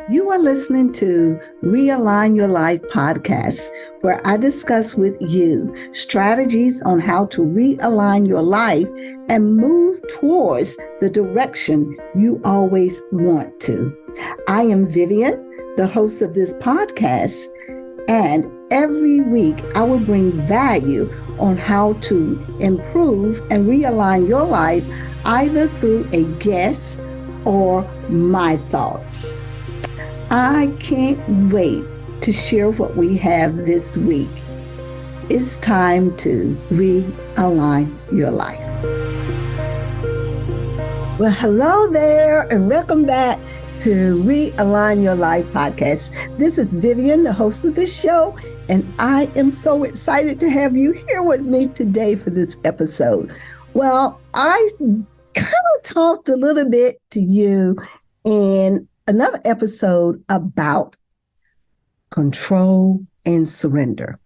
You are listening to Realign Your Life podcast, where I discuss with you strategies on how to realign your life and move towards the direction you always want to. I am Vivian, the host of this podcast, and every week I will bring value on how to improve and realign your life either through a guest or my thoughts. I can't wait to share what we have this week. It's time to realign your life. Well, hello there, and welcome back to Realign Your Life podcast. This is Vivian, the host of this show, and I am so excited to have you here with me today for this episode. Well, I kind of talked a little bit to you in another episode about control and surrender.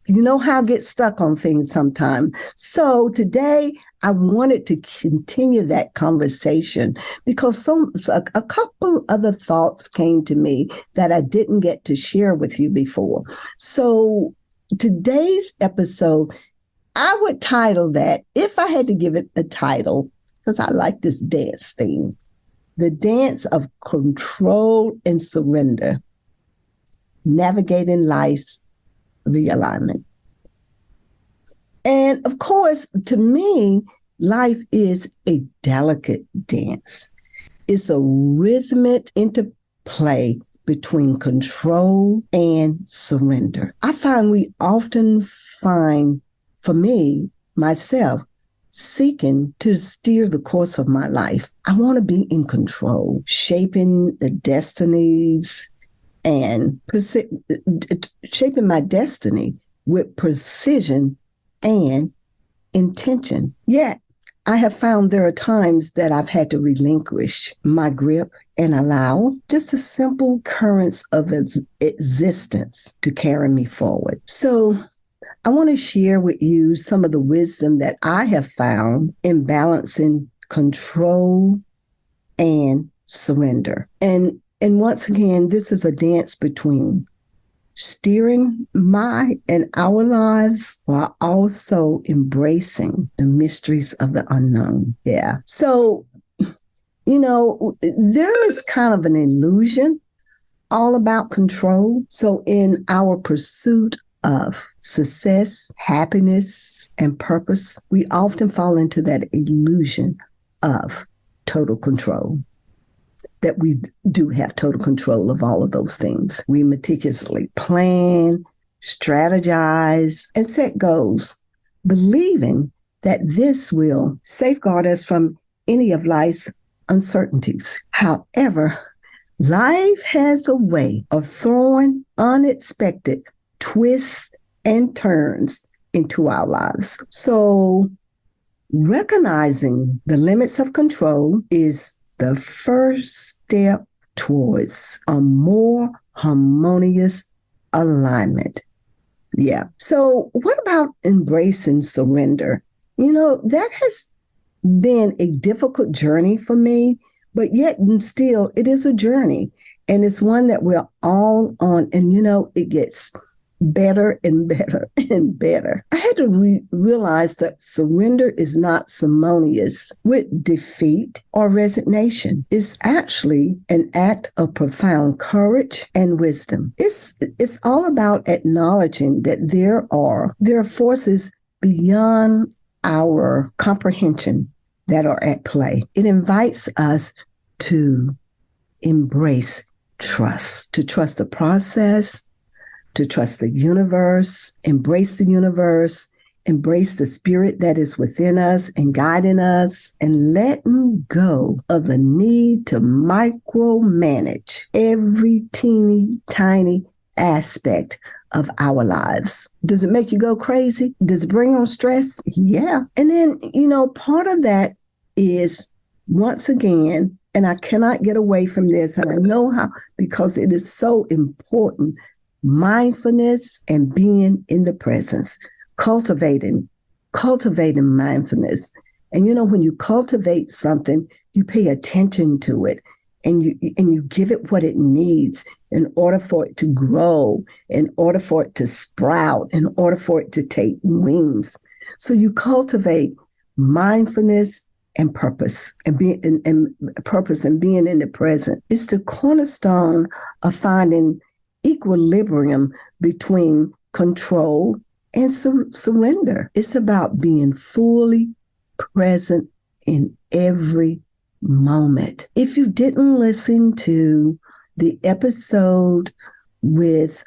You know how I get stuck on things sometimes. So today I wanted to continue that conversation because a couple other thoughts came to me that I didn't get to share with you before. So today's episode, I would title that, if I had to give it a title, because I like this dance theme, the dance of control and surrender, navigating life's realignment. And of course, to me, life is a delicate dance. It's a rhythmic interplay between control and surrender. I find we often find, for me, myself, seeking to steer the course of my life. I want to be in control, shaping the destinies and shaping my destiny with precision and intention. Yet, I have found there are times that I've had to relinquish my grip and allow just the simple currents of existence to carry me forward. So, I want to share with you some of the wisdom that I have found in balancing control and surrender. And once again, this is a dance between steering my and our lives while also embracing the mysteries of the unknown. Yeah. So, there is kind of an illusion all about control. So in our pursuit of success, happiness, and purpose, we often fall into that illusion of total control, that we do have total control of all of those things. We meticulously plan, strategize, and set goals, believing that this will safeguard us from any of life's uncertainties. However, life has a way of throwing unexpected twists and turns into our lives. So recognizing the limits of control is the first step towards a more harmonious alignment. Yeah. So what about embracing surrender? That has been a difficult journey for me, but yet and still it is a journey, and it's one that we're all on. And, it gets better and better and better. I had to realize that surrender is not synonymous with defeat or resignation. It's actually an act of profound courage and wisdom. It's all about acknowledging that there are forces beyond our comprehension that are at play. It invites us to embrace trust, to trust the process, to trust the universe, embrace the spirit that is within us and guiding us, and letting go of the need to micromanage every teeny tiny aspect of our lives. Does it make you go crazy? Does it bring on stress? Yeah. And then, part of that is, once again, and I cannot get away from this, and I know how, because it is so important, mindfulness and being in the presence, cultivating mindfulness. And when you cultivate something, you pay attention to it and you give it what it needs in order for it to grow, in order for it to sprout, in order for it to take wings. So you cultivate mindfulness and purpose, and purpose and being in the present. It's the cornerstone of finding equilibrium between control and surrender. It's about being fully present in every moment. If you didn't listen to the episode with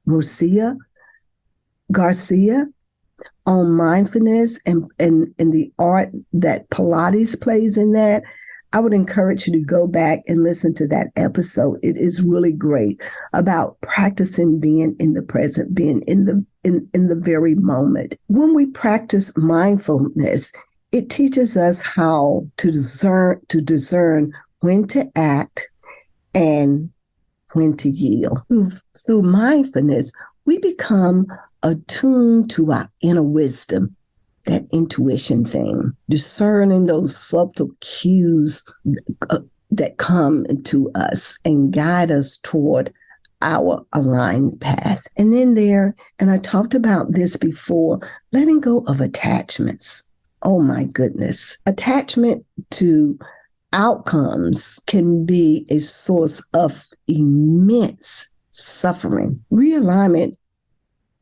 Rosia Garcia on mindfulness and the art that Pilates plays in that, I would encourage you to go back and listen to that episode. It is really great about practicing being in the present, being in the very moment. When we practice mindfulness, it teaches us how to discern when to act and when to yield. Through mindfulness, we become attuned to our inner wisdom, that intuition thing, discerning those subtle cues that come to us and guide us toward our aligned path. And then and I talked about this before, letting go of attachments. Oh my goodness. Attachment to outcomes can be a source of immense suffering. Realignment,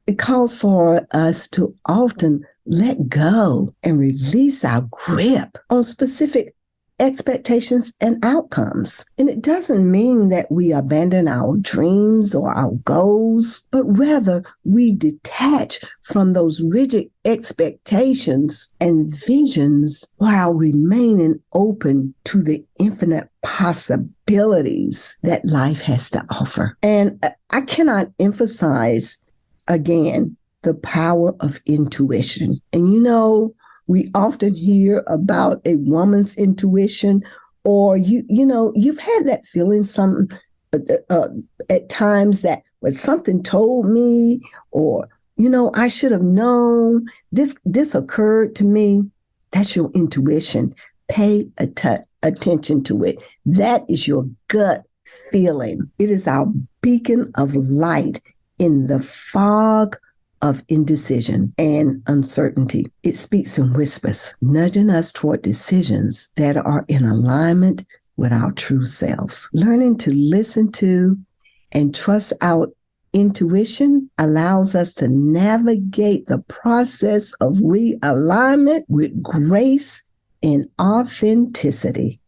it calls for us to often let go and release our grip on specific expectations and outcomes. And it doesn't mean that we abandon our dreams or our goals, but rather we detach from those rigid expectations and visions while remaining open to the infinite possibilities that life has to offer. And I cannot emphasize again the power of intuition. And we often hear about a woman's intuition, or you've had that feeling at times that when something told me, or I should have known this occurred to me. That's your intuition. Pay attention to it. That is your gut feeling. It is our beacon of light in the fog of indecision and uncertainty. It speaks in whispers, nudging us toward decisions that are in alignment with our true selves. Learning to listen to and trust our intuition allows us to navigate the process of realignment with grace and authenticity.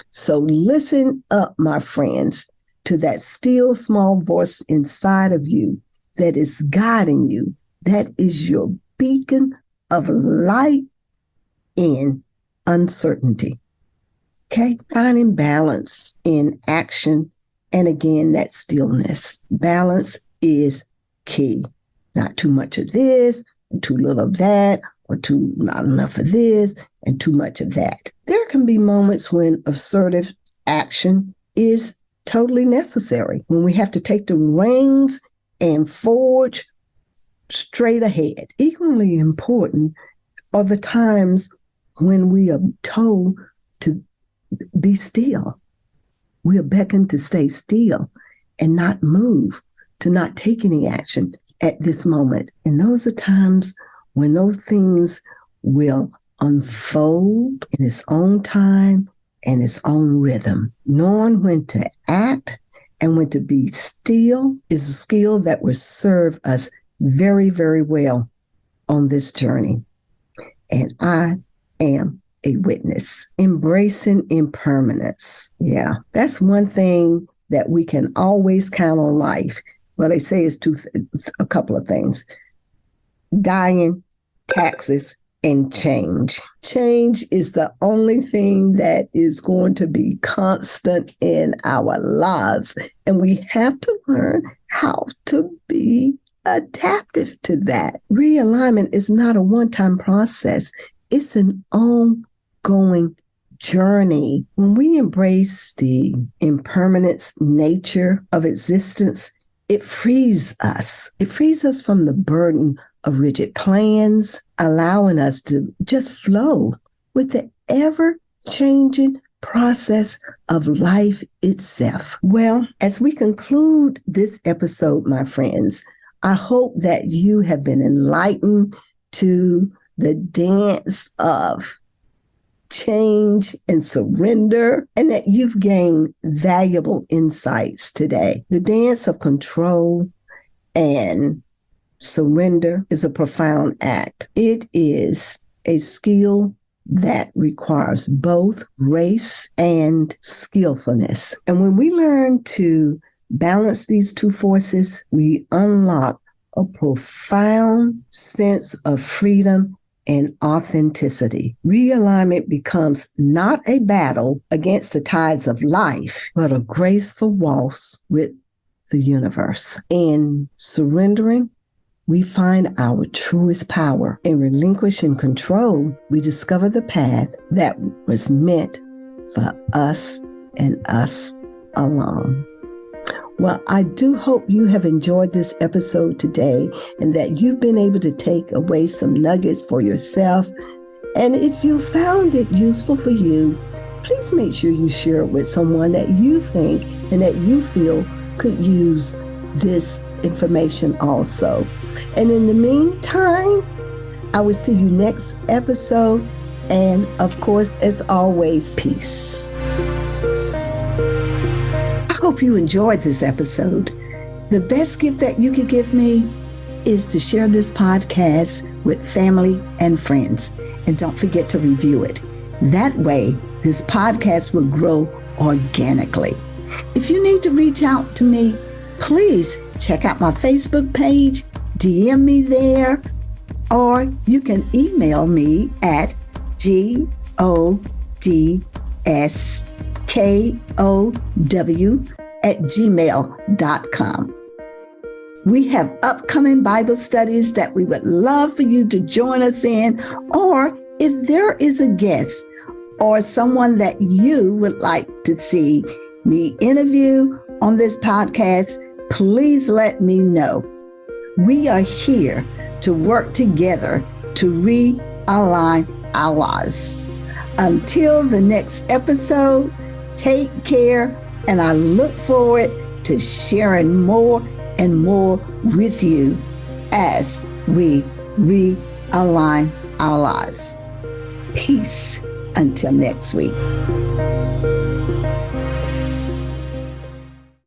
So listen up, my friends, to that still small voice inside of you that is guiding you. That is your beacon of light in uncertainty. Okay? Finding balance in action, and again, that stillness. Balance is key. Not too much of this and too little of that, or not enough of this and too much of that. There can be moments when assertive action is totally necessary, when we have to take the reins and forge straight ahead. Equally important are the times when we are told to be still. We are beckoned to stay still and not move, to not take any action at this moment. And those are times when those things will unfold in its own time and its own rhythm. Knowing when to act and when to be still is a skill that will serve us very, very well on this journey. And I am a witness. Embracing impermanence. Yeah, that's one thing that we can always count on life. Well, they say it's a couple of things. Dying, taxes, and change. Change is the only thing that is going to be constant in our lives. And we have to learn how to be adaptive to that. Realignment is not a one-time process. It's an ongoing journey. When we embrace the impermanence nature of existence, it frees us. It frees us from the burden of rigid plans, allowing us to just flow with the ever-changing process of life itself. Well, as we conclude this episode, my friends, I hope that you have been enlightened to the dance of change and surrender, and that you've gained valuable insights today. The dance of control and surrender is a profound act. It is a skill that requires both grace and skillfulness. And when we learn to balance these two forces, we unlock a profound sense of freedom and authenticity. Realignment becomes not a battle against the tides of life, but a graceful waltz with the universe. In surrendering, we find our truest power. In relinquishing control, we discover the path that was meant for us and us alone. Well, I do hope you have enjoyed this episode today and that you've been able to take away some nuggets for yourself. And if you found it useful for you, please make sure you share it with someone that you think and that you feel could use this information also. And in the meantime, I will see you next episode. And of course, as always, peace. I hope you enjoyed this episode. The best gift that you could give me is to share this podcast with family and friends. And don't forget to review it. That way, this podcast will grow organically. If you need to reach out to me, please check out my Facebook page, DM me there, or you can email me at godskow@gmail.com. We have upcoming Bible studies that we would love for you to join us in, or if there is a guest or someone that you would like to see me interview on this podcast, please let me know. We are here to work together to realign our lives. Until the next episode, take care, and I look forward to sharing more and more with you as we realign our lives. Peace until next week.